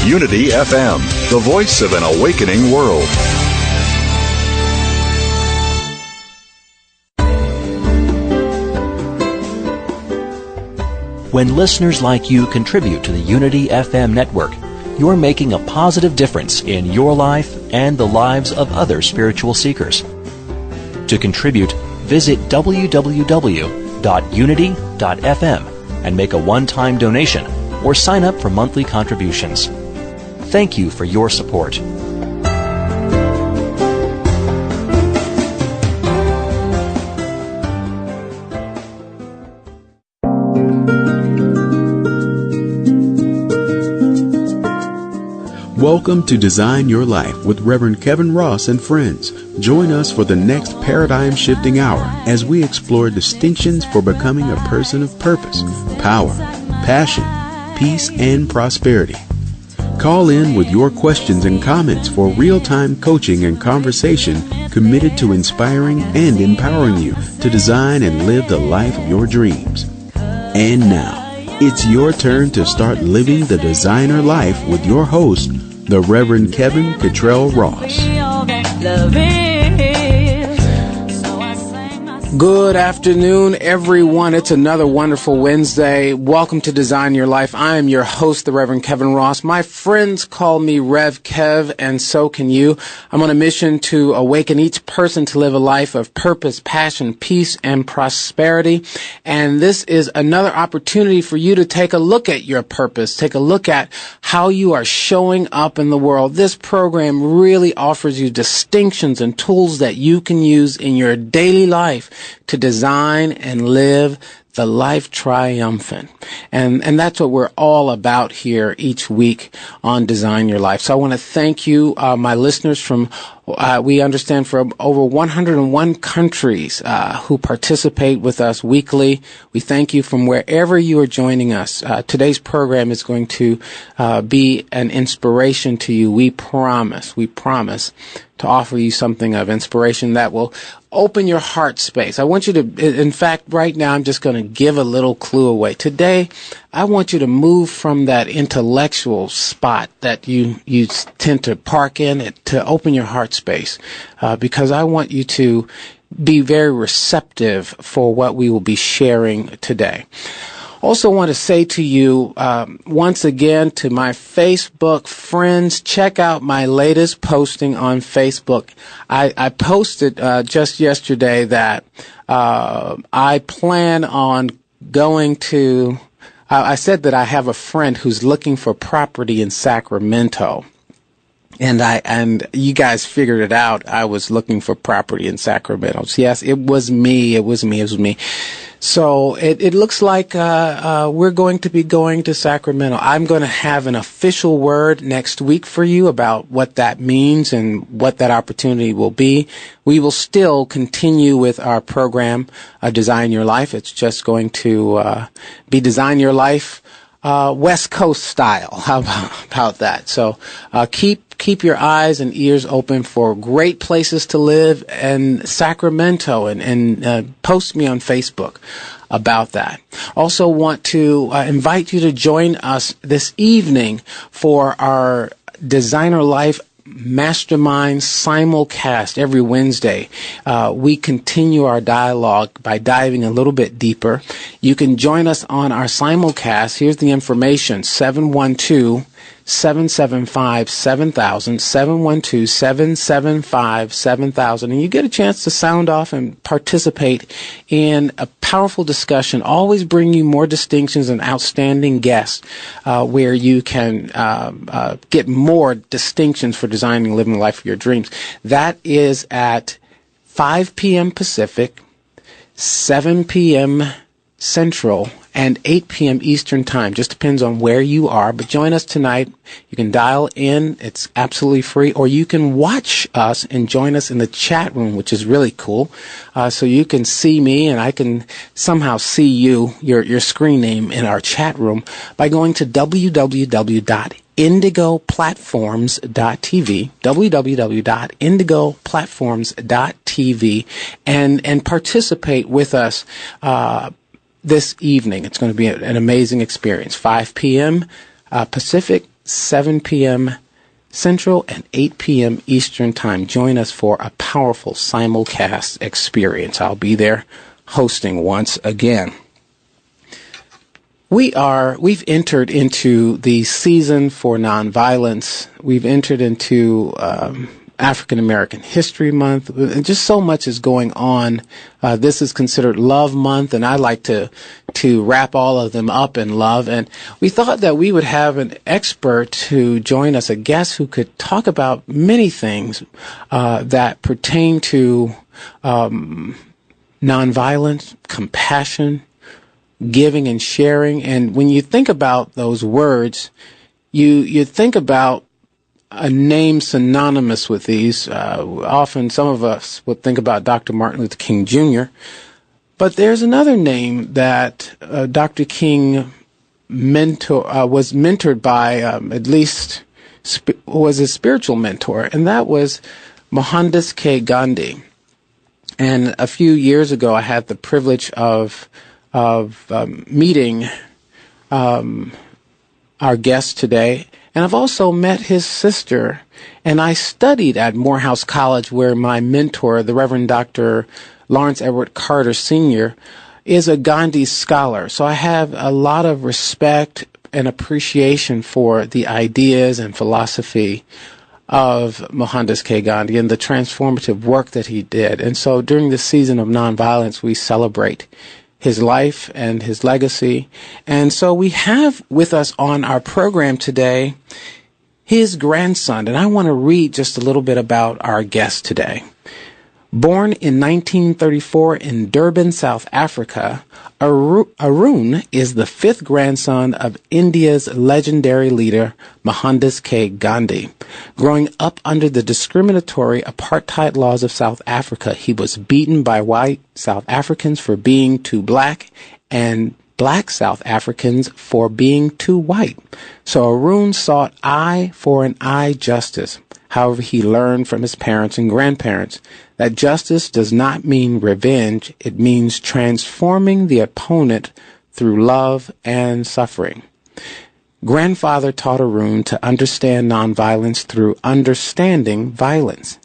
Unity FM, the voice of an awakening world. When listeners like you contribute to the Unity FM network, you're making a positive difference in your life and the lives of other spiritual seekers. To contribute, visit www.unity.fm and make a one-time donation or sign up for monthly contributions. Thank you for your support. Welcome to Design Your Life with Reverend Kevin Ross and friends. Join us for the next paradigm-shifting hour as we explore distinctions for becoming a person of purpose, power, passion, peace, and prosperity. Call in with your questions and comments for real-time coaching and conversation committed to inspiring and empowering you to design and live the life of your dreams. And now, it's your turn to start living the designer life with your host, the Reverend Kevin Kitrell Ross. Good afternoon, everyone. It's another wonderful Wednesday. Welcome to Design Your Life. I am your host, the Reverend Kevin Ross. My friends call me Rev Kev, and so can you. I'm on a mission to awaken each person to live a life of purpose, passion, peace, and prosperity. And this is another opportunity for you to take a look at your purpose, take a look at how you are showing up in the world. This program really offers you distinctions and tools that you can use in your daily life to design and live the life triumphant. And that's what we're all about here each week on Design Your Life. So I want to thank you, my listeners from, we understand from over 101 countries who participate with us weekly. We thank you from wherever you are joining us. Today's program is going to be an inspiration to you. We promise to offer you something of inspiration that will open your heart space. I want you to, in fact, right now I'm just going to give a little clue away. Today, I want you to move from that intellectual spot that you tend to park in to open your heart space, because I want you to be very receptive for what we will be sharing today. Also want to say to you, once again, to my Facebook friends, check out my latest posting on Facebook. I posted just yesterday that I plan on going to, I said that I have a friend who's looking for property in Sacramento. And you guys figured it out. I was looking for property in Sacramento. So yes, it was me. So it looks like we're going to be going to Sacramento. I'm going to have an official word next week for you about what that means and what that opportunity will be. We will still continue with our program, Design Your Life. It's just going to be Design Your Life West Coast style. How about that? So keep your eyes and ears open for great places to live in Sacramento, and post me on Facebook about that. Also want to invite you to join us this evening for our Designer Life Mastermind simulcast every Wednesday. We continue our dialogue by diving a little bit deeper. You can join us on our simulcast. Here's the information: 712-775-7000, 712-775-7000, and you get a chance to sound off and participate in a powerful discussion. Always bring you more distinctions and outstanding guests where you can get more distinctions for designing and living the life of your dreams. That is at 5 p.m. Pacific, 7 p.m. Central, and 8 p.m. Eastern Time. Just depends on where you are. But join us tonight. You can dial in. It's absolutely free. Or you can watch us and join us in the chat room, which is really cool. So you can see me, and I can somehow see you, your screen name in our chat room, by going to www.indigoplatforms.tv, www.indigoplatforms.tv, and participate with us this evening. It's going to be an amazing experience. 5 p.m. Pacific, 7 p.m. Central and 8 p.m. Eastern Time. Join us for a powerful simulcast experience. I'll be there hosting once again. We've entered into the season for nonviolence. We've entered into African American History Month, and just so much is going on. This is considered Love Month, and I like to wrap all of them up in love. And we thought that we would have an expert to join us, a guest who could talk about many things that pertain to nonviolence, compassion, giving and sharing. And when you think about those words, you think about a name synonymous with these. Often some of us would think about Dr. Martin Luther King Jr., but there's another name that Dr. King was mentored by, at least was his spiritual mentor, and that was Mohandas K. Gandhi. And a few years ago, I had the privilege of meeting our guest today. And I've also met his sister, and I studied at Morehouse College, where my mentor, the Reverend Dr. Lawrence Edward Carter Sr., is a Gandhi scholar. So I have a lot of respect and appreciation for the ideas and philosophy of Mohandas K. Gandhi and the transformative work that he did. And so during this season of nonviolence, we celebrate his life and his legacy. And so we have with us on our program today his grandson. And I want to read just a little bit about our guest today. Born in 1934 in Durban, South Africa, Arun is the fifth grandson of India's legendary leader, Mohandas K. Gandhi. Growing up under the discriminatory apartheid laws of South Africa, he was beaten by white South Africans for being too black and black South Africans for being too white. So Arun sought eye for an eye justice. However, he learned from his parents and grandparents that justice does not mean revenge. It means transforming the opponent through love and suffering. Grandfather taught Arun to understand nonviolence through understanding violence.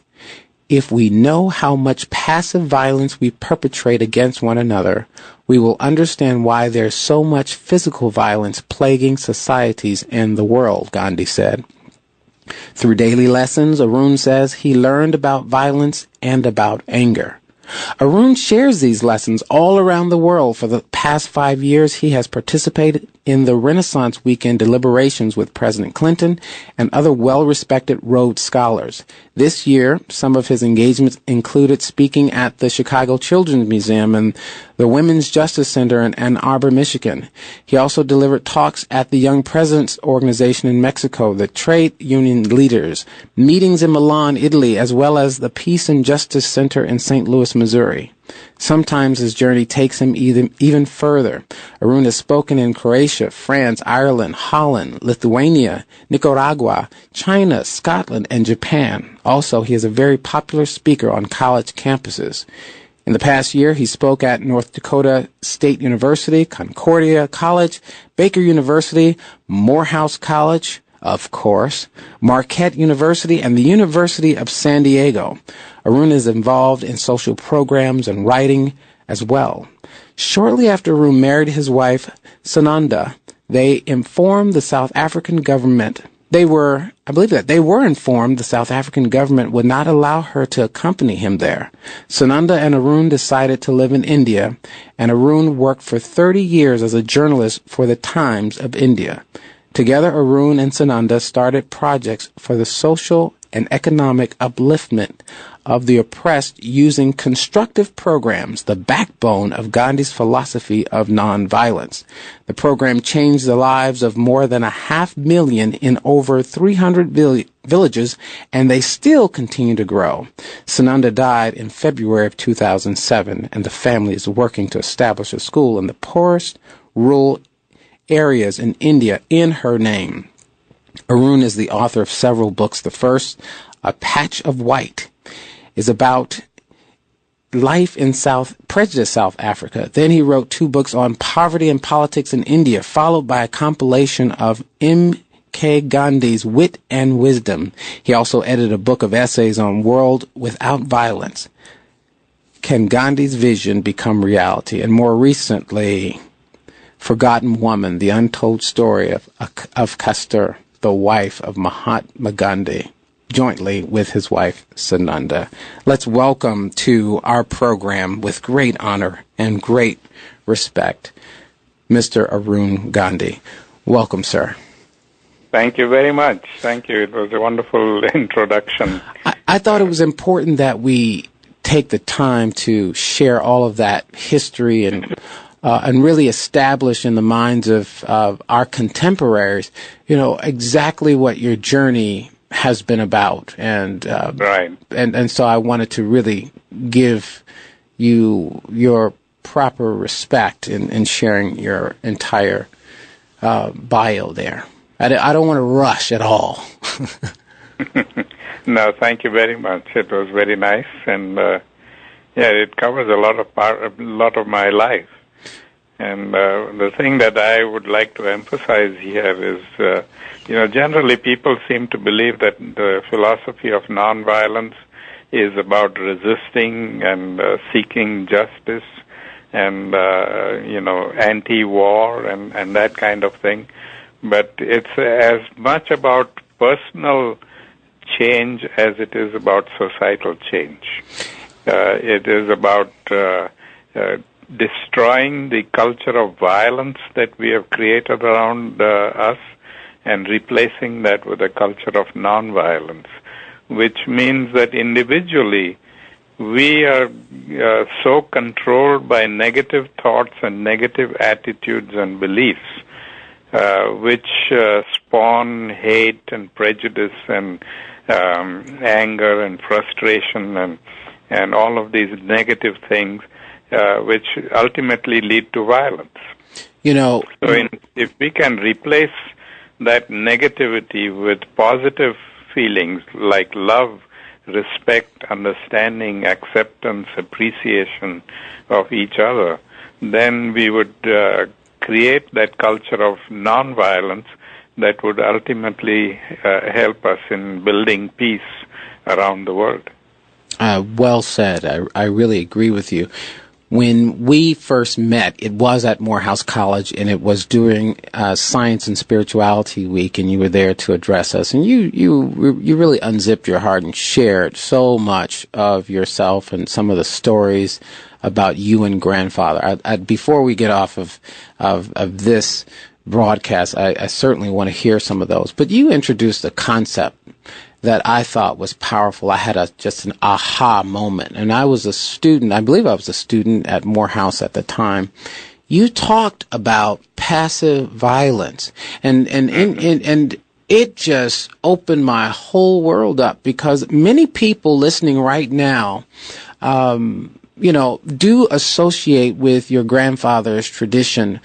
If we know how much passive violence we perpetrate against one another, we will understand why there's so much physical violence plaguing societies in the world, Gandhi said. Through daily lessons, Arun says he learned about violence and about anger. Arun shares these lessons all around the world. For the past 5 years, he has participated in the Renaissance Weekend deliberations with President Clinton and other well-respected Rhodes Scholars. This year, some of his engagements included speaking at the Chicago Children's Museum and the Women's Justice Center in Ann Arbor, Michigan. He also delivered talks at the Young Presidents Organization in Mexico, the trade union leaders, meetings in Milan, Italy, as well as the Peace and Justice Center in St. Louis, Missouri. Sometimes his journey takes him even further. Arun has spoken in Croatia, France, Ireland, Holland, Lithuania, Nicaragua, China, Scotland, and Japan. Also, he is a very popular speaker on college campuses. In the past year, he spoke at North Dakota State University, Concordia College, Baker University, Morehouse College, of course, Marquette University, and the University of San Diego. Arun is involved in social programs and writing as well. Shortly after Arun married his wife, Sananda, they informed the South African government. They were informed the South African government would not allow her to accompany him there. Sananda and Arun decided to live in India, and Arun worked for 30 years as a journalist for the Times of India. Together, Arun and Sananda started projects for the social and economic upliftment of the oppressed using constructive programs, the backbone of Gandhi's philosophy of nonviolence. The program changed the lives of more than 500,000 in over 300 villages, and they still continue to grow. Sananda died in February of 2007, and the family is working to establish a school in the poorest rural areas in India in her name. Arun is the author of several books. The first, A Patch of White, is about life in prejudiced South Africa. Then he wrote 2 books on poverty and politics in India, followed by a compilation of M. K. Gandhi's Wit and Wisdom. He also edited a book of essays on World Without Violence. Can Gandhi's Vision Become Reality? And more recently, Forgotten Woman, the untold story of Kastur, the wife of Mahatma Gandhi, jointly with his wife, Sananda. Let's welcome to our program, with great honor and great respect, Mr. Arun Gandhi. Welcome, sir. Thank you very much. Thank you. It was a wonderful introduction. I thought it was important that we take the time to share all of that history and really establish in the minds of our contemporaries, exactly what your journey has been about. And right. And so I wanted to really give you your proper respect in sharing your entire bio there. I don't want to rush at all. No, thank you very much. It was very nice, and it covers a lot of my life. And the thing that I would like to emphasize here is, generally people seem to believe that the philosophy of nonviolence is about resisting and seeking justice and, anti-war and that kind of thing. But it's as much about personal change as it is about societal change. It is about destroying the culture of violence that we have created around us and replacing that with a culture of nonviolence, which means that individually we are so controlled by negative thoughts and negative attitudes and beliefs, which spawn hate and prejudice and anger and frustration and all of these negative things, which ultimately lead to violence. So if we can replace that negativity with positive feelings like love, respect, understanding, acceptance, appreciation of each other, then we would create that culture of nonviolence that would ultimately help us in building peace around the world. Well said. I really agree with you. When we first met, it was at Morehouse College, and it was during Science and Spirituality Week, and you were there to address us. And you really unzipped your heart and shared so much of yourself and some of the stories about you and grandfather. Before we get off of this broadcast, I certainly want to hear some of those. But you introduced a concept that I thought was powerful. I had just an aha moment. And I was a student, I believe I was a student at Morehouse at the time. You talked about passive violence. And it just opened my whole world up, because many people listening right now, do associate with your grandfather's tradition,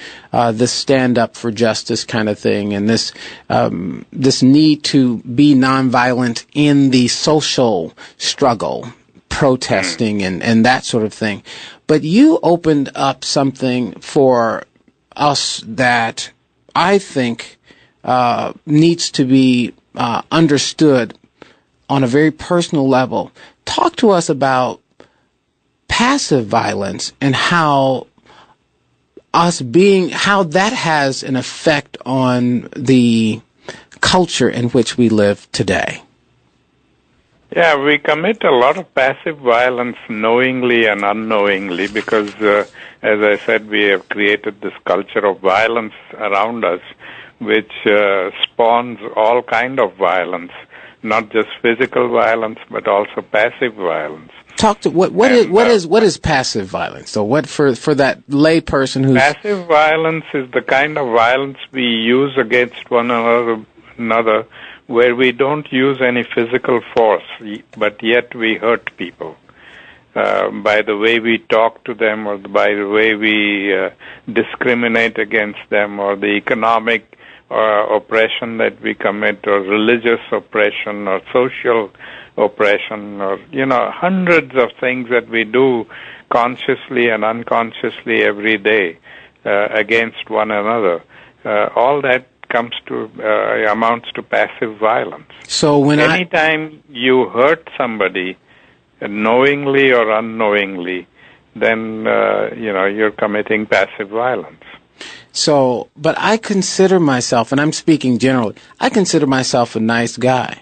this stand up for justice kind of thing, and this need to be nonviolent in the social struggle, protesting and that sort of thing. But you opened up something for us that I think needs to be understood on a very personal level. Talk to us about passive violence and how that has an effect on the culture in which we live today. Yeah, we commit a lot of passive violence knowingly and unknowingly because, as I said, we have created this culture of violence around us, which spawns all kind of violence, not just physical violence, but also passive violence. Talk to what is passive violence? So what for that lay person who's passive violence is the kind of violence we use against one another where we don't use any physical force, but yet we hurt people by the way we talk to them, or by the way we discriminate against them, or the economic oppression that we commit, or religious oppression, or social oppression, or hundreds of things that we do consciously and unconsciously every day against one another. All that comes to amounts to passive violence. So anytime you hurt somebody, knowingly or unknowingly, then you're committing passive violence. So, but I consider myself, and I'm speaking generally, I consider myself a nice guy.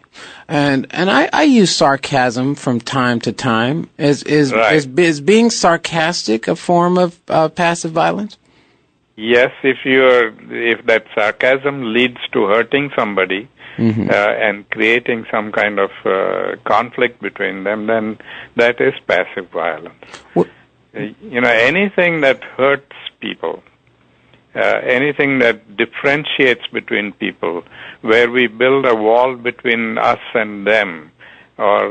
And I use sarcasm from time to time. Is being sarcastic a form of passive violence? Yes, if that sarcasm leads to hurting somebody and creating some kind of conflict between them, then that is passive violence. Anything that hurts people, anything that differentiates between people, where we build a wall between us and them, or,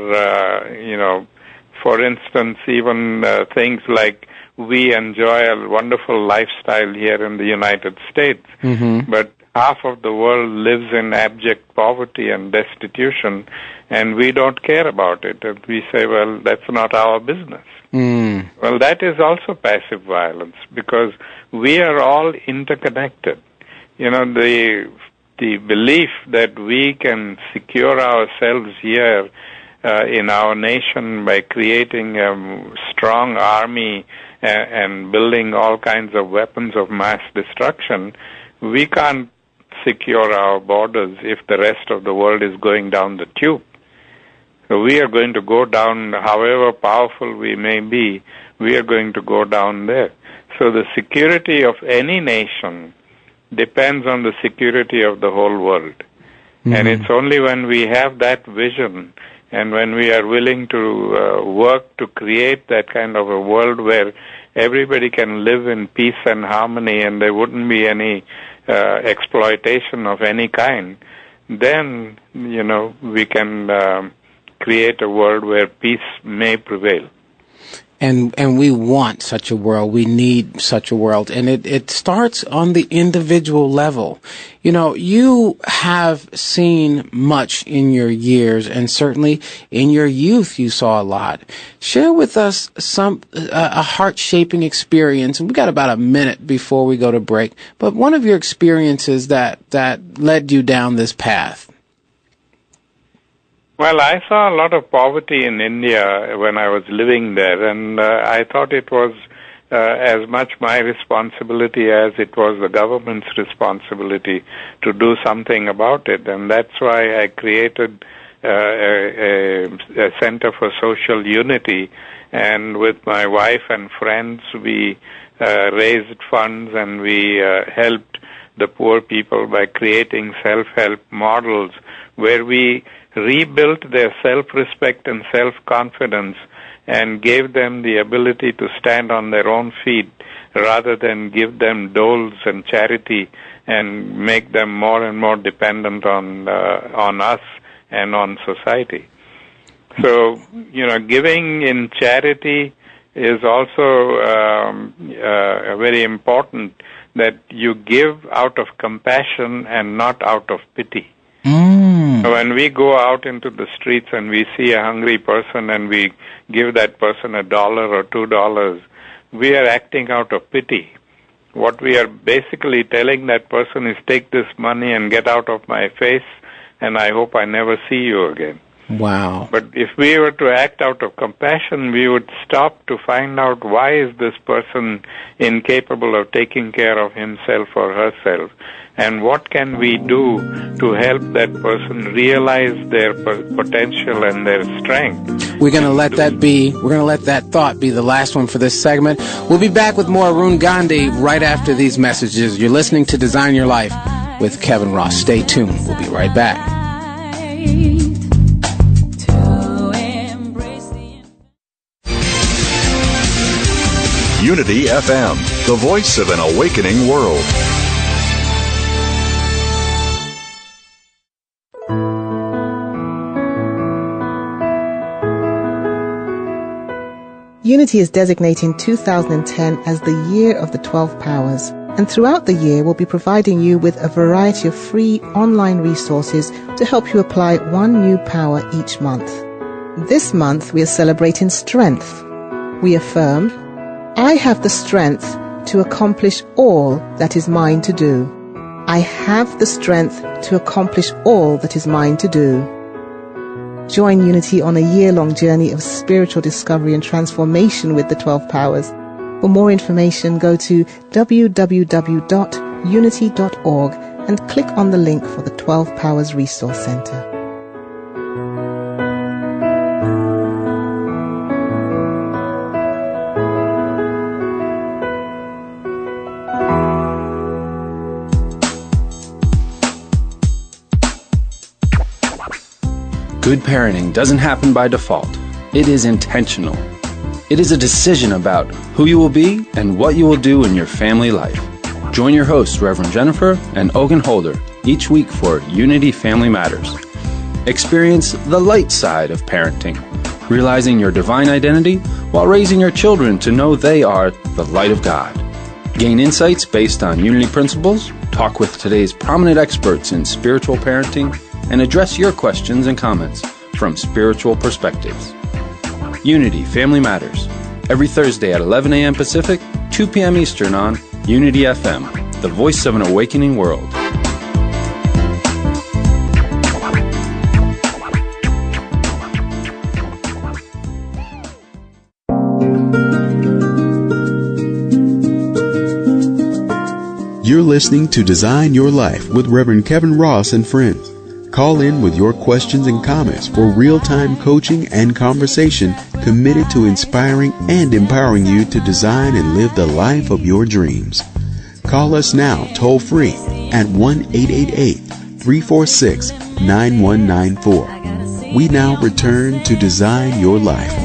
for instance, even things like we enjoy a wonderful lifestyle here in the United States, but half of the world lives in abject poverty and destitution, and we don't care about it. And we say, well, that's not our business. Well, that is also passive violence, because we are all interconnected. The belief that we can secure ourselves here in our nation by creating a strong army and building all kinds of weapons of mass destruction, we can't secure our borders if the rest of the world is going down the tube. So we are going to go down, however powerful we may be, we are going to go down there. So the security of any nation depends on the security of the whole world. And it's only when we have that vision and when we are willing to work to create that kind of a world where everybody can live in peace and harmony and there wouldn't be any exploitation of any kind, then, we can create a world where peace may prevail. And we want such a world. We need such a world. And it starts on the individual level. You have seen much in your years, and certainly in your youth you saw a lot. Share with us a heart-shaping experience. And we got about a minute before we go to break. But one of your experiences that led you down this path. Well, I saw a lot of poverty in India when I was living there, and I thought it was as much my responsibility as it was the government's responsibility to do something about it, and that's why I created a Center for Social Unity, and with my wife and friends, we raised funds and we helped the poor people by creating self-help models where we rebuilt their self-respect and self-confidence and gave them the ability to stand on their own feet rather than give them doles and charity and make them more and more dependent on us and on society. So, giving in charity is also very important, that you give out of compassion and not out of pity. When we go out into the streets and we see a hungry person and we give that person $1 or $2, we are acting out of pity. What we are basically telling that person is, take this money and get out of my face, and I hope I never see you again. Wow. But if we were to act out of compassion, we would stop to find out, why is this person incapable of taking care of himself or herself? And what can we do to help that person realize their potential and their strength? We're going to let that thought be the last one for this segment. We'll be back with more Arun Gandhi right after these messages. You're listening to Design Your Life with Kevin Ross. Stay tuned. We'll be right back. Unity FM, the voice of an awakening world. Unity is designating 2010 as the Year of the 12 Powers, and throughout the year we'll be providing you with a variety of free online resources to help you apply one new power each month. This month we are celebrating strength. We affirm, I have the strength to accomplish all that is mine to do. I have the strength to accomplish all that is mine to do. Join Unity on a year-long journey of spiritual discovery and transformation with the 12 Powers. For more information, go to www.unity.org and click on the link for the 12 Powers Resource Center. Good parenting doesn't happen by default. It is intentional. It is a decision about who you will be and what you will do in your family life. Join your hosts, Reverend Jennifer and Ogun Holder, each week for Unity Family Matters. Experience the light side of parenting, realizing your divine identity while raising your children to know they are the light of God. Gain insights based on Unity principles, talk with today's prominent experts in spiritual parenting, and address your questions and comments from spiritual perspectives. Unity Family Matters, every Thursday at 11 a.m. Pacific, 2 p.m. Eastern on Unity FM, the voice of an awakening world. You're listening to Design Your Life with Reverend Kevin Ross and friends. Call in with your questions and comments for real-time coaching and conversation committed to inspiring and empowering you to design and live the life of your dreams. Call us now toll-free at 1-888-346-9194. We now return to Design Your Life.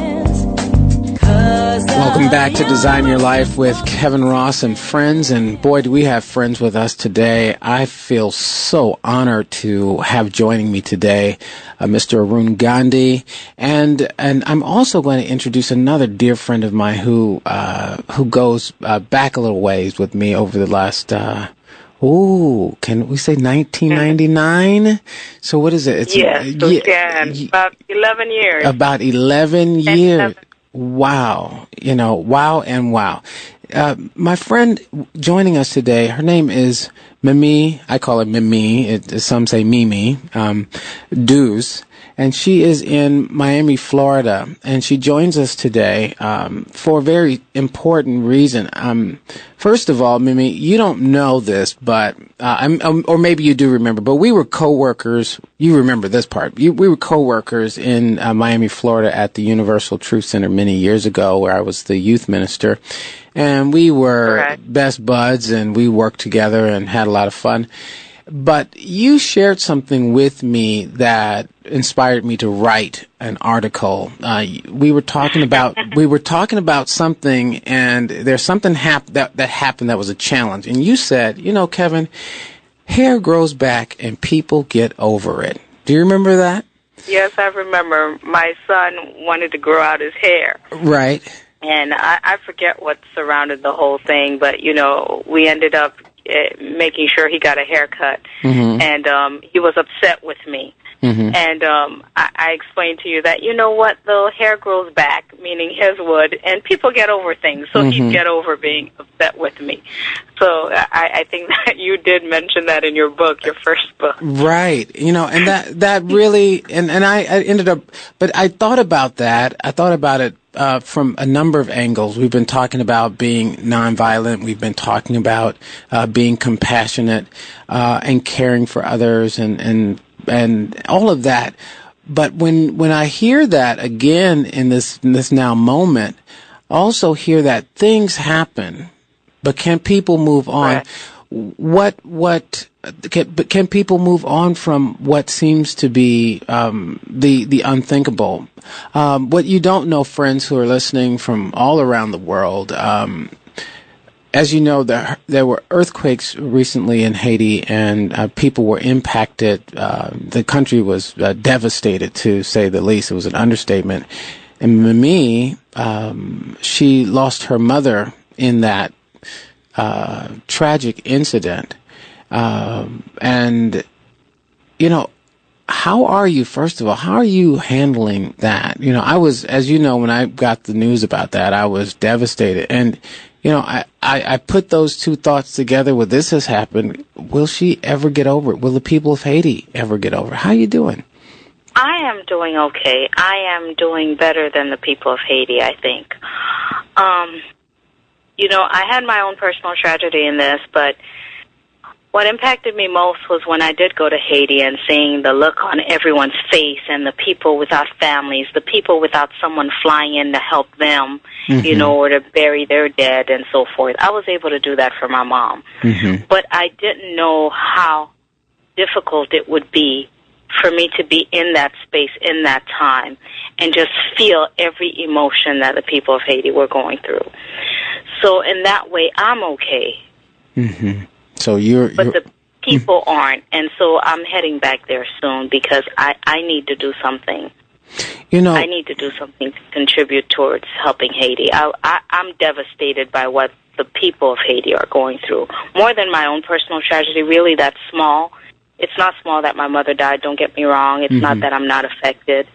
Welcome back to Design Your Life with Kevin Ross and friends. And boy, do we have friends with us today. I feel so honored to have joining me today Mr. Arun Gandhi. And I'm also going to introduce another dear friend of mine who goes back a little ways with me over the last can we say 1999? So what is it? Yes, we can. About 11 years. About 11 years. Wow. Wow and wow. My friend joining us today, her name is Mimi. I call her Mimi. Some say Mimi. Deuce. And she is in Miami, Florida. And she joins us today for a very important reason. First of all, Mimi, you don't know this, but or maybe you do remember, but we were co-workers. You remember this part. We were co-workers in Miami, Florida at the Universal Truth Center many years ago, where I was the youth minister. And we were best buds, and we worked together and had a lot of fun. But you shared something with me that inspired me to write an article. We were talking about something, and there's something that happened that was a challenge. And you said, Kevin, hair grows back and people get over it. Do you remember that? Yes, I remember. My son wanted to grow out his hair. Right. And I forget what surrounded the whole thing, but, we ended up making sure he got a haircut. Mm-hmm. And he was upset with me. Mm-hmm. And I explained to you that, the hair grows back, meaning his would, and people get over things, so he'd get over being upset with me. So I think that you did mention that in your book, your first book. Right. And that really, and I ended up, but I thought about that. I thought about it from a number of angles. We've been talking about being nonviolent. We've been talking about being compassionate and caring for others and all of that. But when I hear that again in this now moment, I also hear that things happen, but can people move on? Right. Can people move on from what seems to be the unthinkable? What you don't know, friends who are listening from all around the world, as you know, there were earthquakes recently in Haiti, and people were impacted. The country was devastated, to say the least. It was an understatement. And Mimi, she lost her mother in that tragic incident. How are you, first of all, how are you handling that? I was, as you know, when I got the news about that, I was devastated. And, I put those two thoughts together. With this has happened, will she ever get over it? Will the people of Haiti ever get over it? How are you doing? I am doing okay. I am doing better than the people of Haiti, I think. I had my own personal tragedy in this, but what impacted me most was when I did go to Haiti and seeing the look on everyone's face and the people without families, the people without someone flying in to help them, or to bury their dead and so forth. I was able to do that for my mom. But I didn't know how difficult it would be for me to be in that space, in that time, and just feel every emotion that the people of Haiti were going through. So in that way, I'm okay. So but the people aren't, and so I'm heading back there soon because I need to do something. I need to do something to contribute towards helping Haiti. I'm devastated by what the people of Haiti are going through. More than my own personal tragedy, really, that's small. It's not small that my mother died, don't get me wrong. It's not that I'm not affected.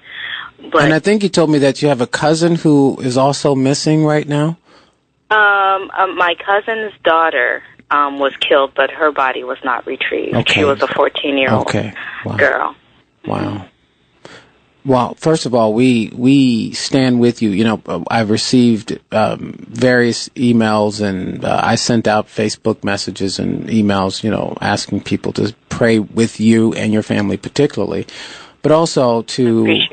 But and I think you told me that you have a cousin who is also missing right now? My cousin's daughter was killed, but her body was not retrieved. Okay. She was a 14-year-old girl. Wow. Well, first of all, we stand with you. I've received various emails, and I sent out Facebook messages and emails, asking people to pray with you and your family particularly. But also to,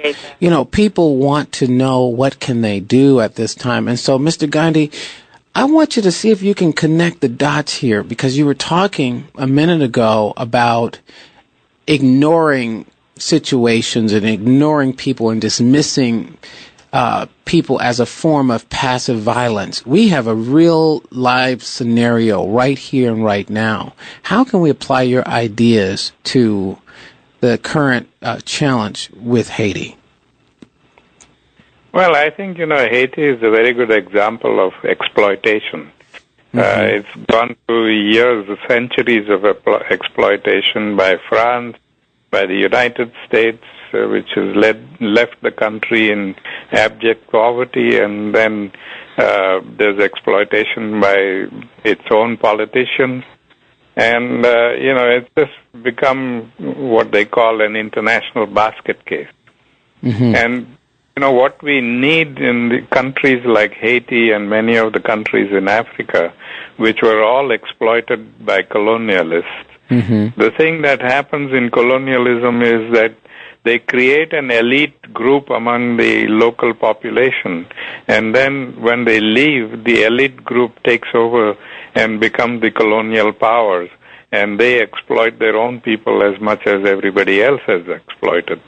people want to know what can they do at this time. And so, Mr. Gandhi, I want you to see if you can connect the dots here, because you were talking a minute ago about ignoring situations and ignoring people and dismissing people as a form of passive violence. We have a real live scenario right here and right now. How can we apply your ideas to the current challenge with Haiti? Well, I think, Haiti is a very good example of exploitation. It's gone through years, centuries of exploitation by France, by the United States, which has left the country in abject poverty, and then there's exploitation by its own politicians. And, it's just become what they call an international basket case. And, what we need in the countries like Haiti and many of the countries in Africa, which were all exploited by colonialists, the thing that happens in colonialism is that they create an elite group among the local population, and then when they leave, the elite group takes over and becomes the colonial powers, and they exploit their own people as much as everybody else has exploited.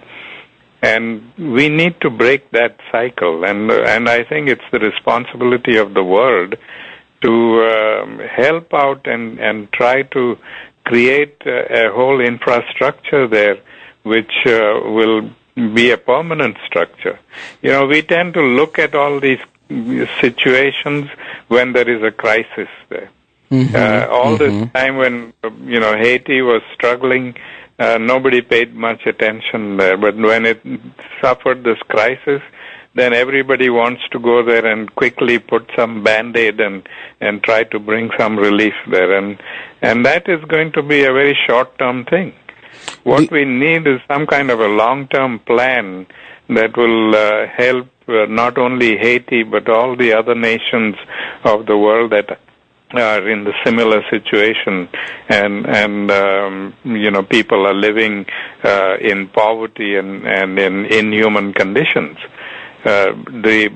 And we need to break that cycle, and I think it's the responsibility of the world to help out and try to create a whole infrastructure there which will be a permanent structure. We tend to look at all these situations when there is a crisis there. All this time when, Haiti was struggling, nobody paid much attention there. But when it suffered this crisis, then everybody wants to go there and quickly put some Band-Aid and try to bring some relief there. And that is going to be a very short-term thing. What we need is some kind of a long-term plan that will help not only Haiti but all the other nations of the world that are in the similar situation, and people are living in poverty and in inhuman conditions. The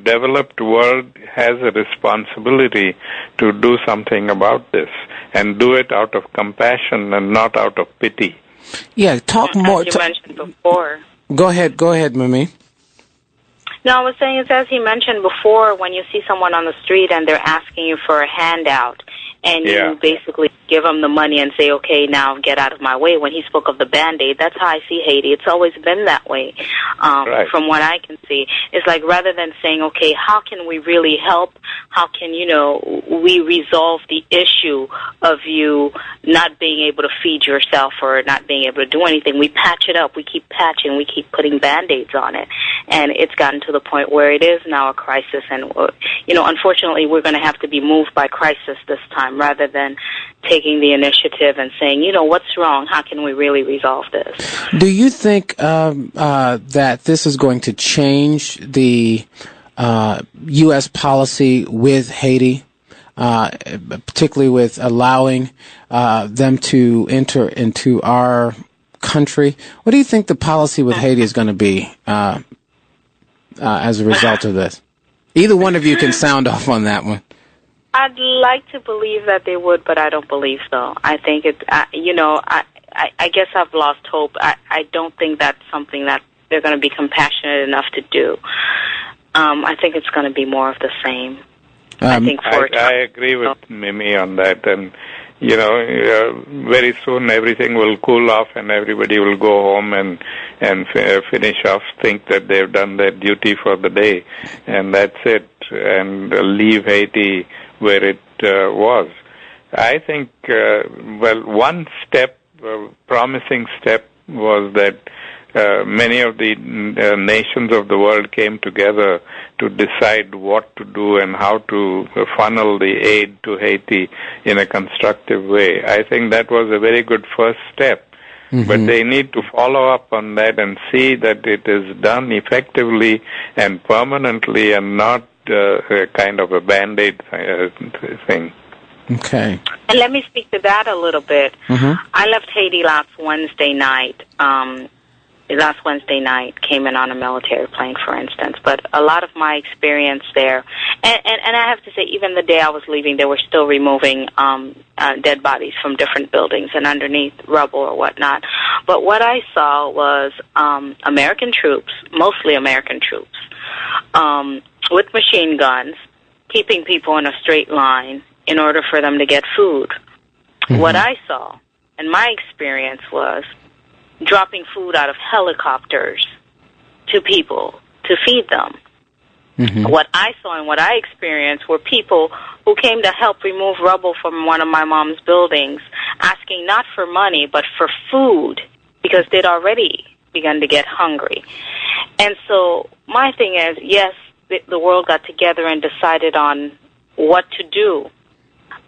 developed world has a responsibility to do something about this, and do it out of compassion and not out of pity. Yeah, talk more. As you mentioned before. Go ahead, Mimi. No, I was saying, it's as he mentioned before, when you see someone on the street and they're asking you for a handout, and you basically give them the money and say, okay, now get out of my way. When he spoke of the Band-Aid, that's how I see Haiti. It's always been that way, from what I can see. It's like rather than saying, okay, how can we really help? How can, we resolve the issue of you not being able to feed yourself or not being able to do anything? We patch it up. We keep patching. We keep putting Band-Aids on it. And it's gotten to the point where it is now a crisis. And, unfortunately, we're going to have to be moved by crisis this time rather than taking the initiative and saying, what's wrong? How can we really resolve this? Do you think that this is going to change the U.S. policy with Haiti, particularly with allowing them to enter into our country? What do you think the policy with Haiti is going to be as a result of this? Either one of you can sound off on that one. I'd like to believe that they would, but I don't believe so. I think I guess I've lost hope. I don't think that's something that they're going to be compassionate enough to do. I think it's going to be more of the same. I agree with Mimi on that, and very soon everything will cool off, and everybody will go home and finish off, think that they've done their duty for the day, and that's it, and leave Haiti where it was. I think, one step, promising step, was that many of the nations of the world came together to decide what to do and how to funnel the aid to Haiti in a constructive way. I think that was a very good first step. Mm-hmm. But they need to follow up on that and see that it is done effectively and permanently and not kind of a Band-Aid thing. Okay. And let me speak to that a little bit. Mm-hmm. I left Haiti last Wednesday night. Last Wednesday night, came in on a military plane, for instance. But a lot of my experience there, and I have to say, even the day I was leaving, they were still removing dead bodies from different buildings and underneath rubble or whatnot. But what I saw was American troops, mostly American troops, with machine guns, keeping people in a straight line in order for them to get food. Mm-hmm. What I saw, and my experience was, dropping food out of helicopters to people to feed them. Mm-hmm. What I saw and what I experienced were people who came to help remove rubble from one of my mom's buildings, asking not for money, but for food, because they'd already begun to get hungry. And so my thing is, yes, the world got together and decided on what to do.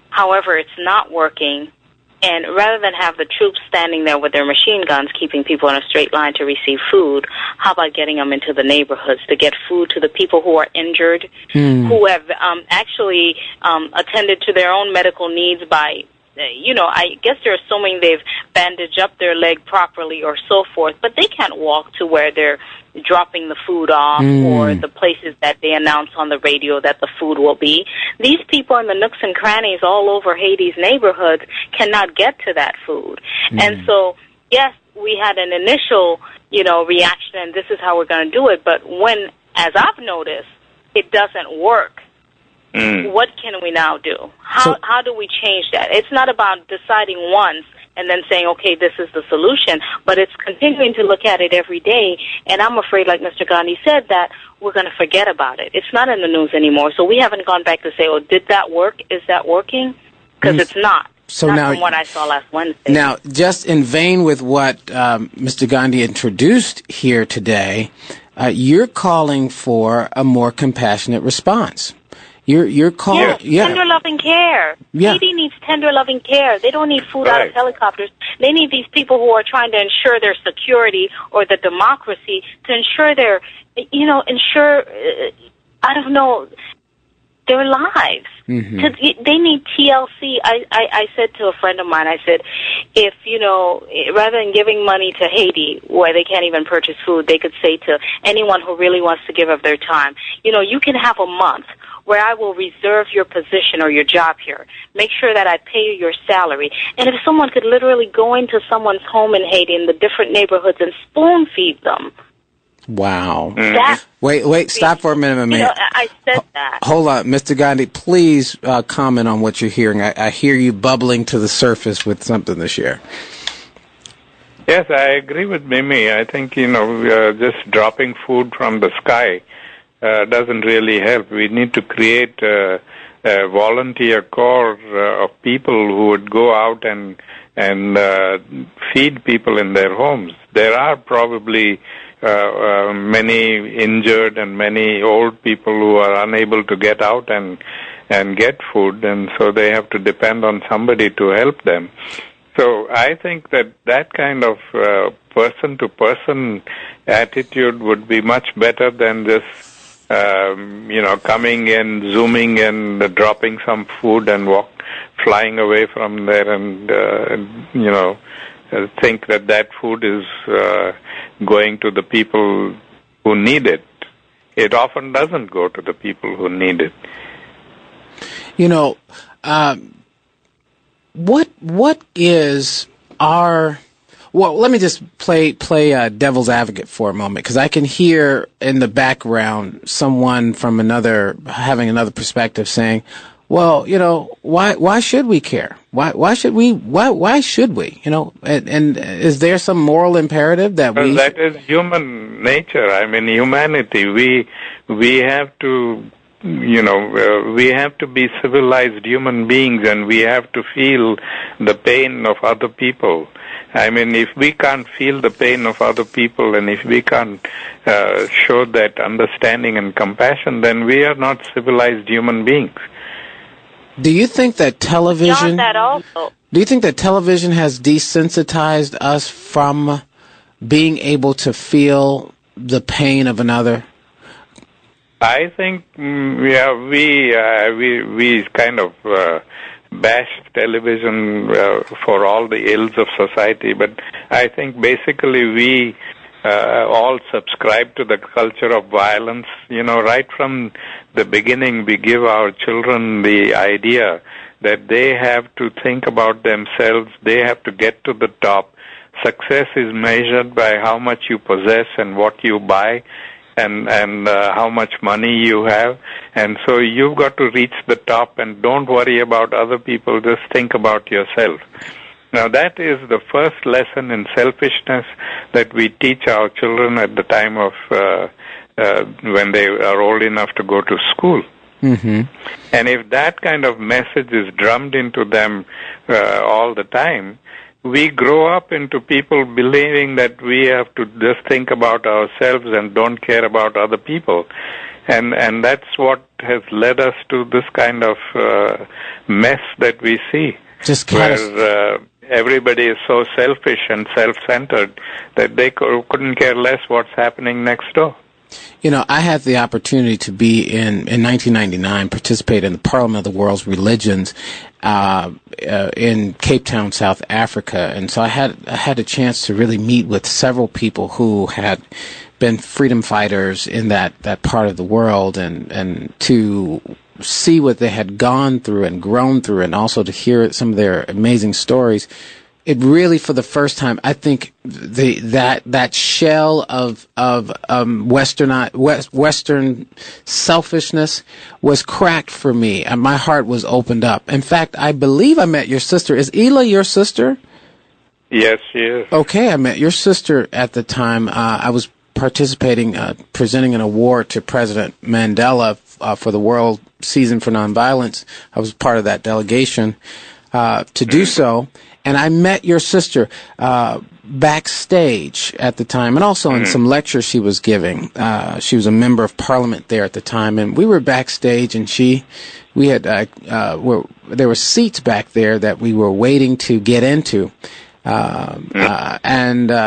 However, it's not working. And rather than have the troops standing there with their machine guns keeping people in a straight line to receive food, how about getting them into the neighborhoods to get food to the people who are injured, who have actually attended to their own medical needs by, I guess they're assuming they've bandaged up their leg properly or so forth, but they can't walk to where they're dropping the food off or the places that they announce on the radio that the food will be. These people in the nooks and crannies all over Haiti's neighborhoods cannot get to that food. And so, yes, we had an initial, reaction, and this is how we're going to do it, but when, as I've noticed, it doesn't work, what can we now do? How do we change that? It's not about deciding once and then saying, okay, this is the solution, but it's continuing to look at it every day, and I'm afraid, like Mr. Gandhi said, that we're going to forget about it. It's not in the news anymore, so we haven't gone back to say, oh, did that work? Is that working? Because it's not. So not now, from what I saw last Wednesday. Now, just in vein with what Mr. Gandhi introduced here today, you're calling for a more compassionate response. You're calling, tender loving care. Yeah. Haiti needs tender loving care. They don't need food out of helicopters. They need these people who are trying to ensure their security or the democracy, to ensure their, their lives. Mm-hmm. They need TLC. I said to a friend of mine, I said, if, rather than giving money to Haiti where they can't even purchase food, they could say to anyone who really wants to give of their time, you can have a month where I will reserve your position or your job here. Make sure that I pay you your salary. And if someone could literally go into someone's home in Haiti in the different neighborhoods and spoon feed them, Wow. That, Wait, stop for a minute, man. you know, I said that. Hold on, Mr. Gandhi, please comment on what you're hearing. I hear you bubbling to the surface with something to share. Yes, I agree with Mimi. I think, just dropping food from the sky doesn't really help. We need to create a volunteer corps of people who would go out and feed people in their homes. There are probably many injured and many old people who are unable to get out and get food, and so they have to depend on somebody to help them. So I think that kind of person-to-person attitude would be much better than just coming in, zooming in, dropping some food and flying away from there and think that food is going to the people who need it. It often doesn't go to the people who need it. What is our... Well, let me just play devil's advocate for a moment, because I can hear in the background someone from having another perspective saying, well, why should we care? Why should we? And is there some moral imperative that we? That is human nature. I mean, humanity. We have to, we have to be civilized human beings, and we have to feel the pain of other people. I mean, if we can't feel the pain of other people, and if we can't show that understanding and compassion, then we are not civilized human beings. Do you think that television? Beyond that also. Do you think that television has desensitized us from being able to feel the pain of another? I think, we kind of bash television for all the ills of society, but I think basically we all subscribe to the culture of violence. Right from the beginning, we give our children the idea that they have to think about themselves, they have to get to the top. Success is measured by how much you possess and what you buy, and how much money you have. And so you've got to reach the top, and don't worry about other people, just think about yourself. Now, that is the first lesson in selfishness that we teach our children at the time of when they are old enough to go to school. Mm-hmm. And if that kind of message is drummed into them all the time, we grow up into people believing that we have to just think about ourselves and don't care about other people. And that's what has led us to this kind of mess that we see. Where everybody is so selfish and self-centered that they couldn't care less what's happening next door. I had the opportunity to be in 1999, participate in the Parliament of the World's Religions in Cape Town, South Africa. And so I had a chance to really meet with several people who had been freedom fighters in that part of the world, and to see what they had gone through and grown through, and also to hear some of their amazing stories. It really, for the first time, I think that shell of Western selfishness was cracked for me, and my heart was opened up. In fact, I believe I met your sister. Is Ela your sister? Yes, she is. Okay, I met your sister at the time. I was participating, presenting an award to President Mandela for the World Season for Nonviolence. I was part of that delegation to do so. And I met your sister backstage at the time, and also in some lectures she was giving. She was a member of Parliament there at the time, and we were backstage, and there were seats back there that we were waiting to get into, and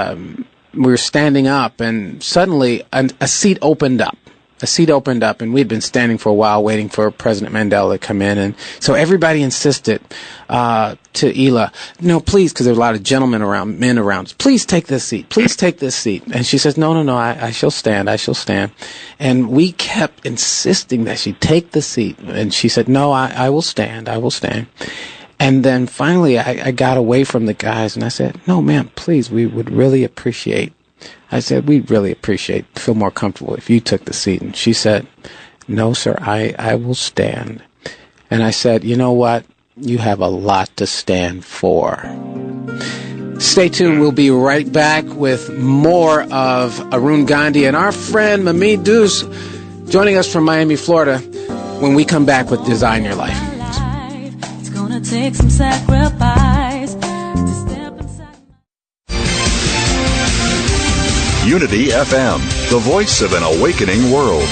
we were standing up, and suddenly a seat opened up. And we'd been standing for a while waiting for President Mandela to come in. And so everybody insisted to Ela, no, please, because there were a lot of men around, please take this seat. Please take this seat. And she says, no, I shall stand. And we kept insisting that she take the seat. And she said, no, I will stand. And then finally I got away from the guys and I said, no, ma'am, please, we would really appreciate I said, we'd really feel more comfortable if you took the seat. And she said, no, sir, I will stand. And I said, you know what? You have a lot to stand for. Stay tuned. We'll be right back with more of Arun Gandhi and our friend Mamie Deuce joining us from Miami, Florida, when we come back with Design Your Life. It's gonna take some sacrifice to step inside. Unity FM, the voice of an awakening world.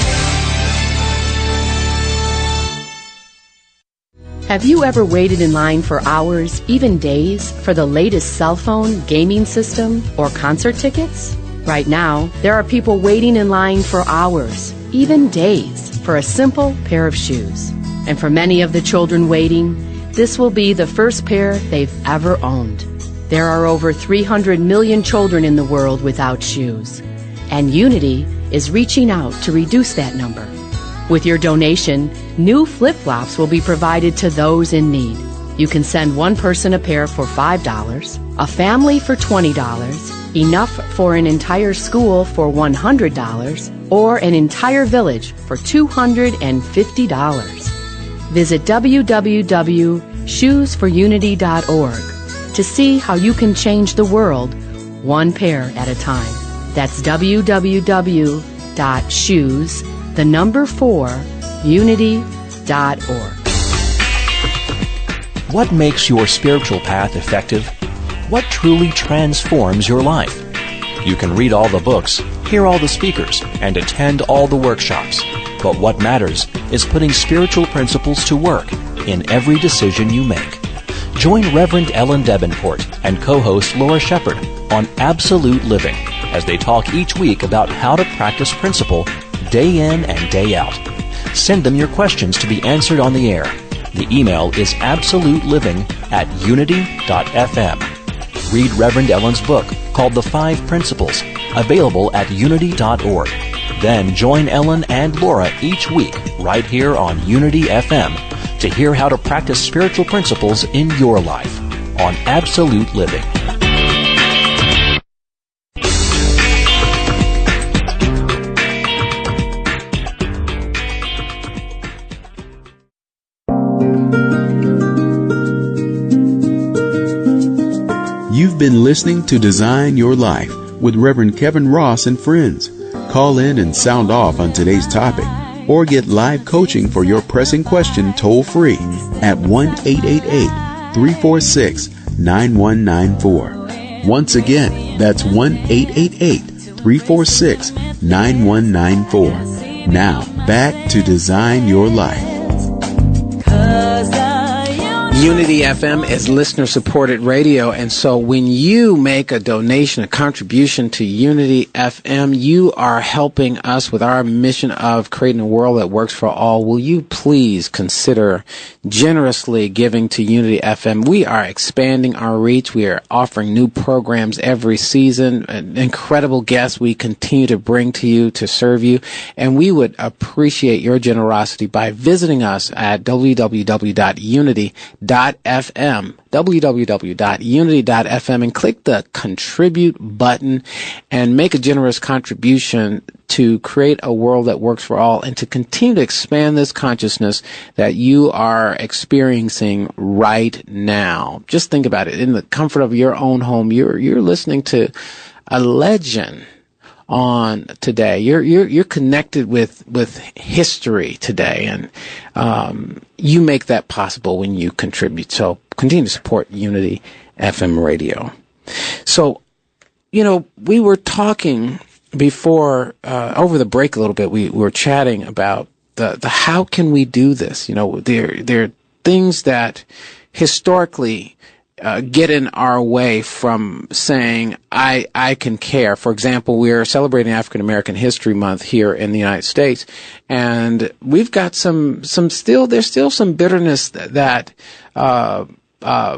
Have you ever waited in line for hours, even days, for the latest cell phone, gaming system, or concert tickets? Right now, there are people waiting in line for hours, even days, for a simple pair of shoes. And for many of the children waiting, this will be the first pair they've ever owned. There are over 300 million children in the world without shoes. And Unity is reaching out to reduce that number. With your donation, new flip-flops will be provided to those in need. You can send one person a pair for $5, a family for $20, enough for an entire school for $100, or an entire village for $250. Visit www.shoesforunity.org to see how you can change the world one pair at a time. That's www.shoes4unity.org. What makes your spiritual path effective? What truly transforms your life? You can read all the books, hear all the speakers, and attend all the workshops. But what matters is putting spiritual principles to work in every decision you make. Join Reverend Ellen Davenport and co-host Laura Shepard on Absolute Living as they talk each week about how to practice principle day in and day out. Send them your questions to be answered on the air. The email is absoluteliving@unity.fm. Read Reverend Ellen's book called The 5 Principles, available at unity.org. Then join Ellen and Laura each week right here on Unity FM to hear how to practice spiritual principles in your life on Absolute Living. You've been listening to Design Your Life with Reverend Kevin Ross and friends. Call in and sound off on today's topic or get live coaching for your pressing question toll-free at 1-888-346-9194. Once again, that's 1-888-346-9194. Now, back to Design Your Life. Unity FM is listener-supported radio, and so when you make a donation, a contribution to Unity FM, you are helping us with our mission of creating a world that works for all. Will you please consider generously giving to Unity FM? We are expanding our reach. We are offering new programs every season, incredible guests we continue to bring to you to serve you, and we would appreciate your generosity by visiting us at www.unity.fm, www.unity.fm, and click the contribute button and make a generous contribution to create a world that works for all and to continue to expand this consciousness that you are experiencing right now. Just think about it. In the comfort of your own home, you're listening to a legend on today. You're connected with history today, and you make that possible when you contribute. So continue to support Unity FM radio. So, we were talking before over the break a little bit. We were chatting about the how can we do this? There are things that historically get in our way from saying, I can care. For example, we're celebrating African American History Month here in the United States, and we've got there's still some bitterness that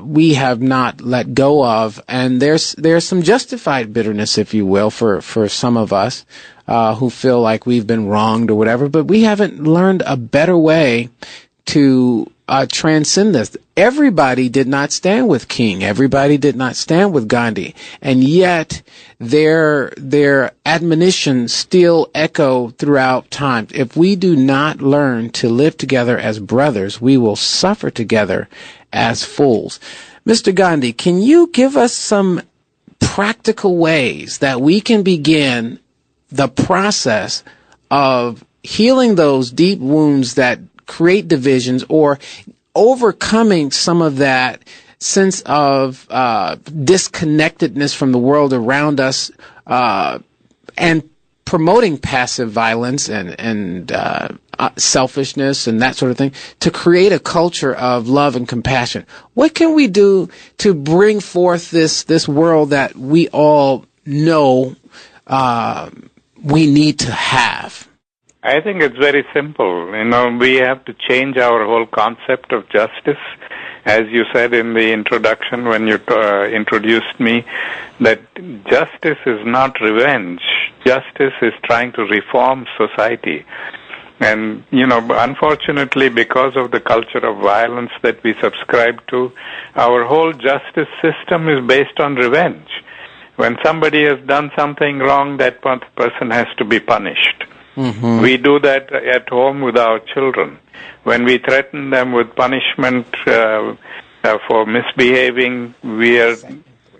we have not let go of, and there's some justified bitterness, if you will, for some of us who feel like we've been wronged or whatever, but we haven't learned a better way to transcend this. Everybody did not stand with King. Everybody did not stand with Gandhi. And yet their admonitions still echo throughout time. If we do not learn to live together as brothers, we will suffer together as fools. Mr. Gandhi, can you give us some practical ways that we can begin the process of healing those deep wounds that create divisions, or overcoming some of that sense of disconnectedness from the world around us, and promoting passive violence and selfishness and that sort of thing, to create a culture of love and compassion? What can we do to bring forth this world that we all know we need to have? I think it's very simple. We have to change our whole concept of justice. As you said in the introduction when you introduced me, that justice is not revenge. Justice is trying to reform society. And, unfortunately, because of the culture of violence that we subscribe to, our whole justice system is based on revenge. When somebody has done something wrong, that person has to be punished. Mm-hmm. We do that at home with our children. When we threaten them with punishment for misbehaving, we are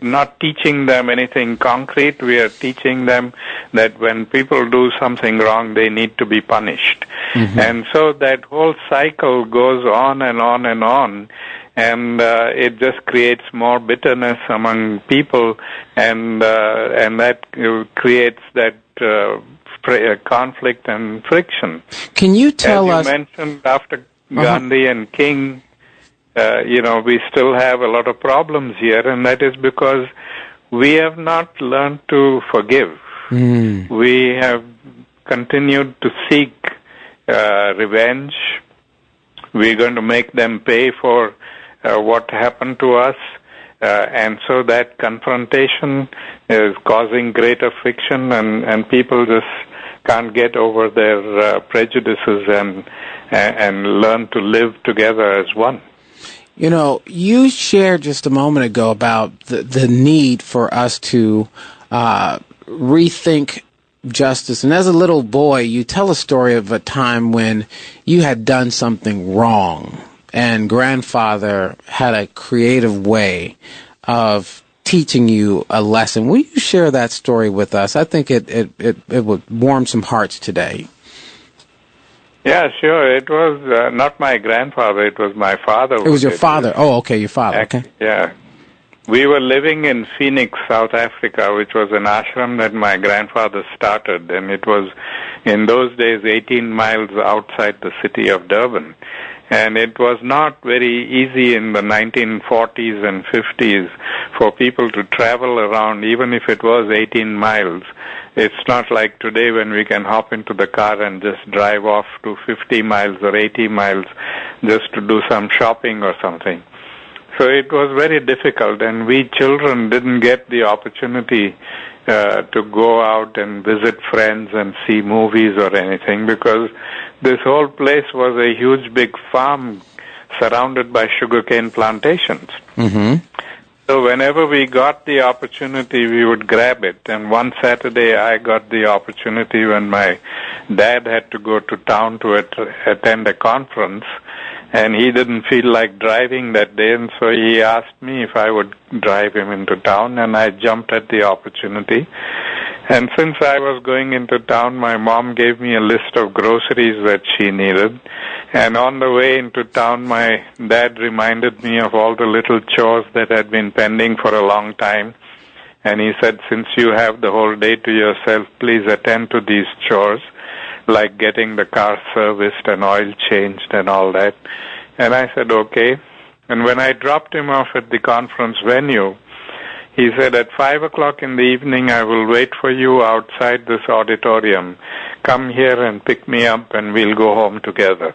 not teaching them anything concrete. We are teaching them that when people do something wrong, they need to be punished. Mm-hmm. And so that whole cycle goes on and on and on. And it just creates more bitterness among people, and that creates that conflict and friction. Can you tell us? As you mentioned, after Gandhi and King, we still have a lot of problems here, and that is because we have not learned to forgive. Mm. We have continued to seek revenge. We're going to make them pay for what happened to us, and so that confrontation is causing greater friction, and people just can't get over their prejudices and learn to live together as one. You shared just a moment ago about the need for us to rethink justice. And as a little boy, you tell a story of a time when you had done something wrong, and grandfather had a creative way of teaching you a lesson. Will you share that story with us? I think it would warm some hearts today. Yeah, sure. It was not my grandfather. It was my father. It was your father. Oh, okay, your father. Okay. Yeah. We were living in Phoenix, South Africa, which was an ashram that my grandfather started, and it was, in those days, 18 miles outside the city of Durban. And it was not very easy in the 1940s and 50s for people to travel around, even if it was 18 miles. It's not like today when we can hop into the car and just drive off to 50 miles or 80 miles just to do some shopping or something. So it was very difficult, and we children didn't get the opportunity to go out and visit friends and see movies or anything, because this whole place was a huge big farm surrounded by sugarcane plantations. Mm-hmm. So whenever we got the opportunity, we would grab it. And one Saturday, I got the opportunity when my dad had to go to town to attend a conference, and he didn't feel like driving that day, and so he asked me if I would drive him into town, and I jumped at the opportunity. And since I was going into town, my mom gave me a list of groceries that she needed. And on the way into town, my dad reminded me of all the little chores that had been pending for a long time. And he said, since you have the whole day to yourself, please attend to these chores, like getting the car serviced and oil changed and all that. And I said, okay. And when I dropped him off at the conference venue, he said, at 5 o'clock in the evening, I will wait for you outside this auditorium. Come here and pick me up, and we'll go home together.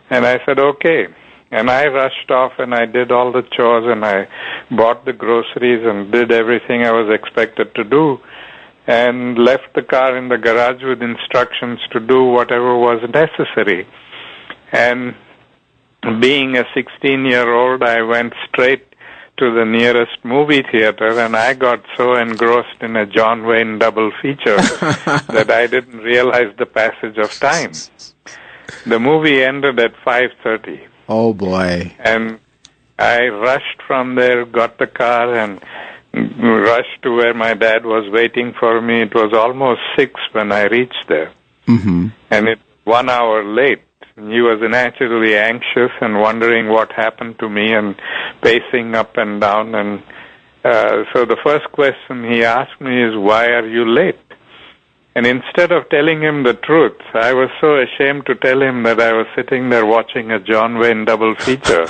And I said, okay. And I rushed off, and I did all the chores, and I bought the groceries and did everything I was expected to do, and left the car in the garage with instructions to do whatever was necessary. And being a 16-year-old, I went straight to the nearest movie theater, and I got so engrossed in a John Wayne double feature that I didn't realize the passage of time. The movie ended at 5:30. Oh, boy. And I rushed from there, got the car, and rushed to where my dad was waiting for me. It was almost 6 when I reached there. Mm-hmm. And it was 1 hour late. He was naturally anxious and wondering what happened to me and pacing up and down. And so the first question he asked me is, "Why are you late?" And instead of telling him the truth, I was so ashamed to tell him that I was sitting there watching a John Wayne double feature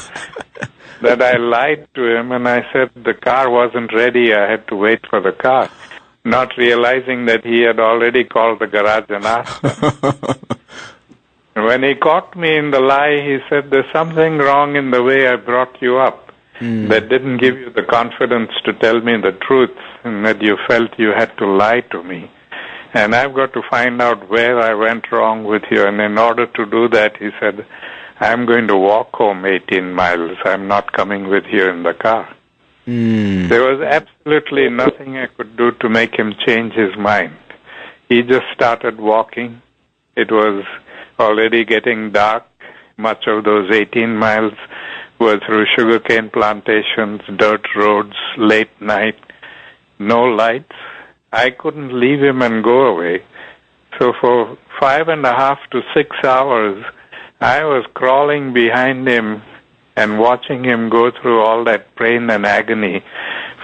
that I lied to him, and I said the car wasn't ready, I had to wait for the car, not realizing that he had already called the garage and asked them. When he caught me in the lie, he said, "There's something wrong in the way I brought you up that didn't give you the confidence to tell me the truth, and that you felt you had to lie to me. And I've got to find out where I went wrong with you." And in order to do that, he said, "I'm going to walk home 18 miles. I'm not coming with you in the car." There was absolutely nothing I could do to make him change his mind. He just started walking. It was already getting dark. Much of those 18 miles were through sugarcane plantations, dirt roads, late night, no lights. I couldn't leave him and go away. So for 5.5 to 6 hours, I was crawling behind him and watching him go through all that pain and agony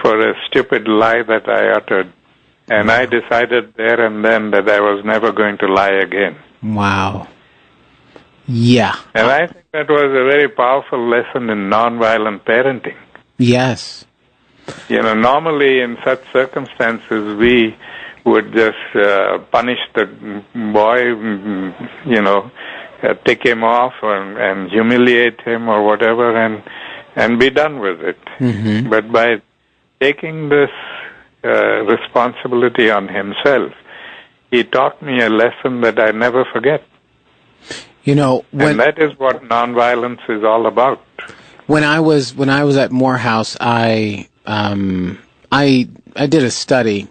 for a stupid lie that I uttered. And I decided there and then that I was never going to lie again. Wow. Yeah. And I think that was a very powerful lesson in nonviolent parenting. Yes. You know, normally in such circumstances, we would just punish the boy, you know, tick him off and humiliate him or whatever and be done with it. Mm-hmm. But by taking this responsibility on himself, he taught me a lesson that I never forget. You know, and that is what nonviolence is all about. When I was at Morehouse, I did a study.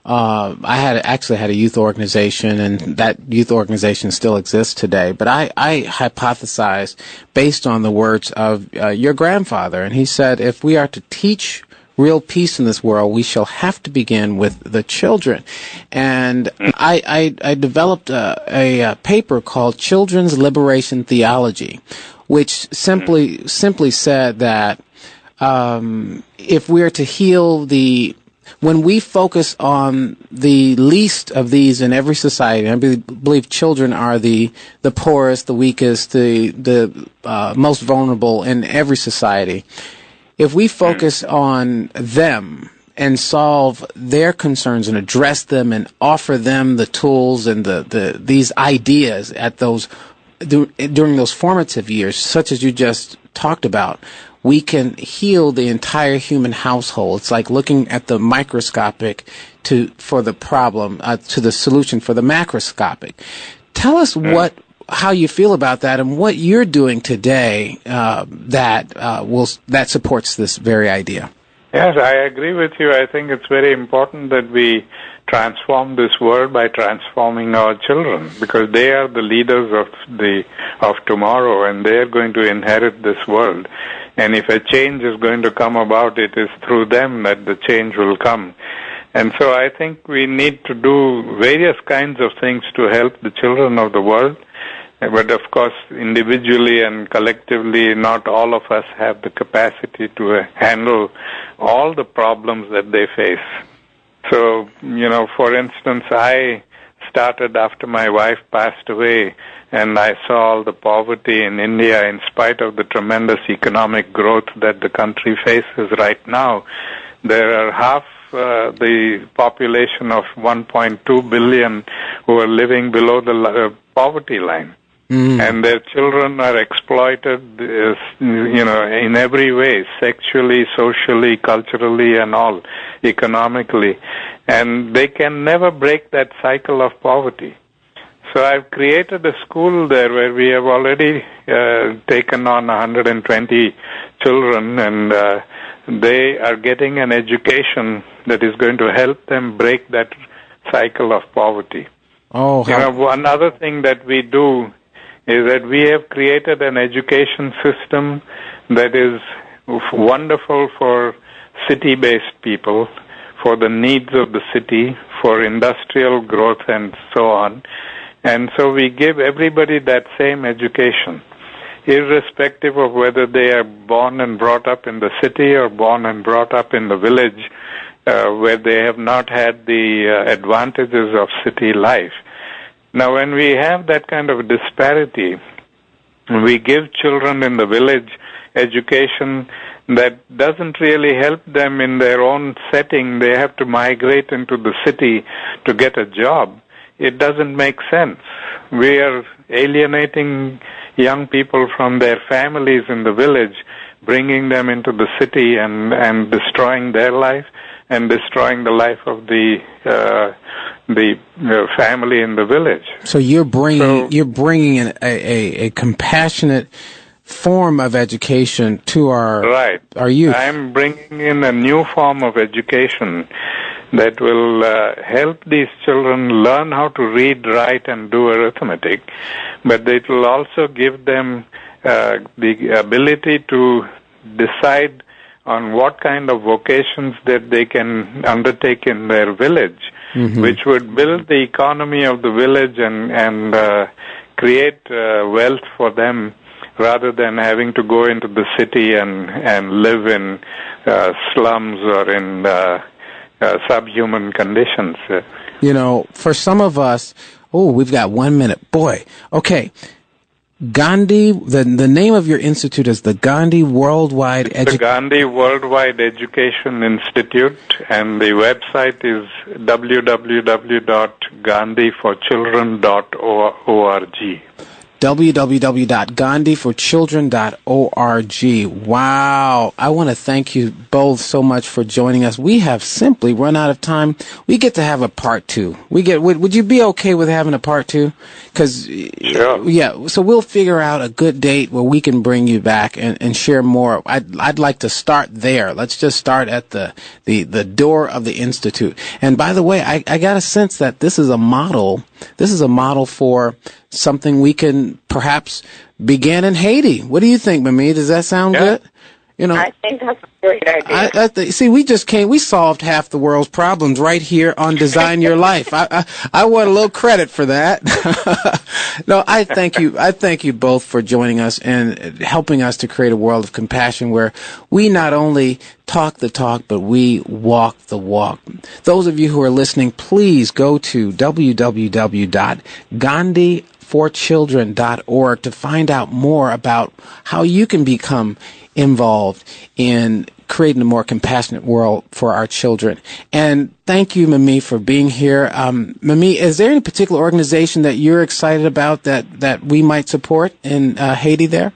I had a youth organization, and that youth organization still exists today. But I hypothesized based on the words of your grandfather, and he said, if we are to teach real peace in this world, we shall have to begin with the children. And I developed a paper called Children's Liberation Theology, which simply said that if we're to heal when we focus on the least of these in every society, I believe children are the poorest, the weakest, the most vulnerable in every society. If we focus on them and solve their concerns and address them and offer them the tools and these ideas at during those formative years, such as you just talked about, we can heal the entire human household. It's like looking at the microscopic for the problem to the solution for the macroscopic. Tell us how you feel about that and what you're doing today that supports this very idea. Yes, I agree with you. I think it's very important that we transform this world by transforming our children, because they are the leaders of tomorrow, and they are going to inherit this world. And if a change is going to come about, it is through them that the change will come. And so I think we need to do various kinds of things to help the children of the world. But of course, individually and collectively, not all of us have the capacity to handle all the problems that they face. So, you know, for instance, I started after my wife passed away, and I saw all the poverty in India in spite of the tremendous economic growth that the country faces right now. There are half the population of 1.2 billion who are living below the poverty line. And their children are exploited, in every way, sexually, socially, culturally, and all, economically. And they can never break that cycle of poverty. So I've created a school there where we have already taken on 120 children, and they are getting an education that is going to help them break that cycle of poverty. Oh, one other thing that we do is that we have created an education system that is wonderful for city-based people, for the needs of the city, for industrial growth and so on. And so we give everybody that same education, irrespective of whether they are born and brought up in the city or born and brought up in the village, where they have not had the advantages of city life. Now, when we have that kind of disparity, we give children in the village education that doesn't really help them in their own setting. They have to migrate into the city to get a job. It doesn't make sense. We are alienating young people from their families in the village, bringing them into the city and destroying their life and destroying the life of the family in the village. So you're bringing in a compassionate form of education to our youth. I'm bringing in a new form of education that will help these children learn how to read, write, and do arithmetic, but it will also give them the ability to decide on what kind of vocations that they can undertake in their village, which would build the economy of the village and create wealth for them, rather than having to go into the city and live in slums or in subhuman conditions. You know, for some of us, we've got 1 minute. Boy, okay. Gandhi, the name of your institute is the Gandhi Worldwide The Gandhi Worldwide Education Institute, and the website is www.gandhiforchildren.org. www.gandhiforchildren.org. Wow. I want to thank you both so much for joining us. We have simply run out of time. We get to have a part 2. Would you be okay with having a part 2? Because, sure. So we'll figure out a good date where we can bring you back and share more. I'd like to start there. Let's just start at the door of the Institute. And by the way, I got a sense that this is a model. This is a model for something we can perhaps begin in Haiti. What do you think, Mimi? Does that sound good? You know, I think that's a great idea. See, we solved half the world's problems right here on Design Your Life. I want a little credit for that. No, I thank you both for joining us and helping us to create a world of compassion where we not only talk the talk, but we walk the walk. Those of you who are listening, please go to www.gandhiforchildren.org to find out more about how you can become involved in creating a more compassionate world for our children. And thank you, Mimi, for being here. Mimi, is there any particular organization that you're excited about that we might support in Haiti there?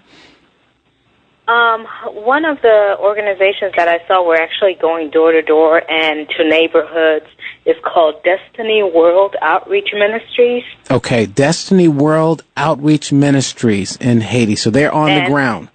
One of the organizations that I saw were actually going door to door and to neighborhoods is called Destiny World Outreach Ministries. Okay, Destiny World Outreach Ministries in Haiti. So they're on the ground.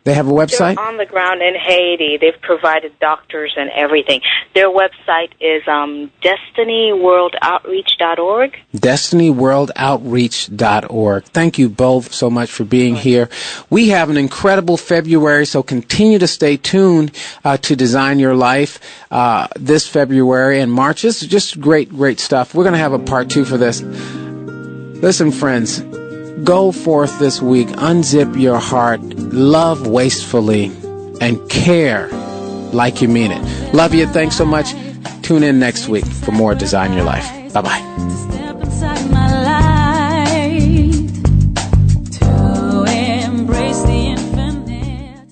They have a website? They're on the ground in Haiti. They've provided doctors and everything. Their website is destinyworldoutreach.org. Destinyworldoutreach.org. Thank you both so much for being here. We have an incredible February, so continue to stay tuned to Design Your Life this February and March. This is just great stuff. We're going to have a part 2 for this. Listen, friends. Go forth this week, unzip your heart, love wastefully, and care like you mean it. Love you. Thanks so much. Tune in next week for more Design Your Life. Bye-bye. Step inside my life to embrace the infinite.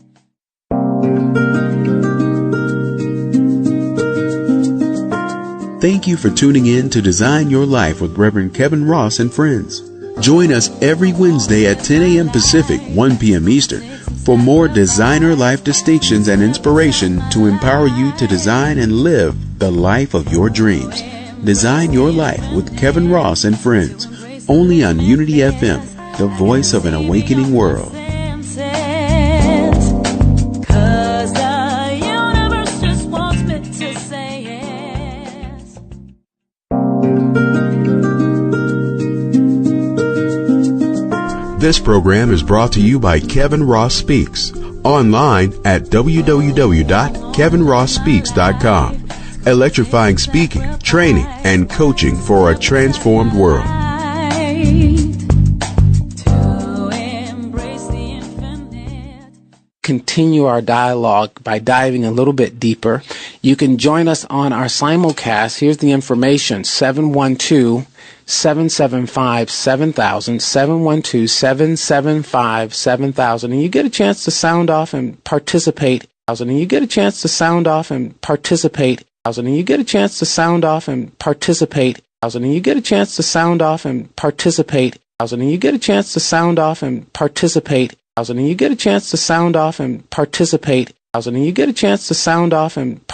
Thank you for tuning in to Design Your Life with Reverend Kevin Ross and friends. Join us every Wednesday at 10 a.m. Pacific, 1 p.m. Eastern for more designer life distinctions and inspiration to empower you to design and live the life of your dreams. Design Your Life with Kevin Ross and friends only on Unity FM, the voice of an awakening world. This program is brought to you by Kevin Ross Speaks, online at www.kevinrossspeaks.com. Electrifying speaking, training, and coaching for a transformed world. Continue our dialogue by diving a little bit deeper. You can join us on our simulcast. Here's the information: 712-775-7000, 712-775-7000, and you get a chance to sound off and participate. And you get a chance to sound off and participate. And you get a chance to sound off and participate. And you get a chance to sound off and participate. And you get a chance to sound off and participate. And you get a chance to sound off and participate. And you get a chance to sound off and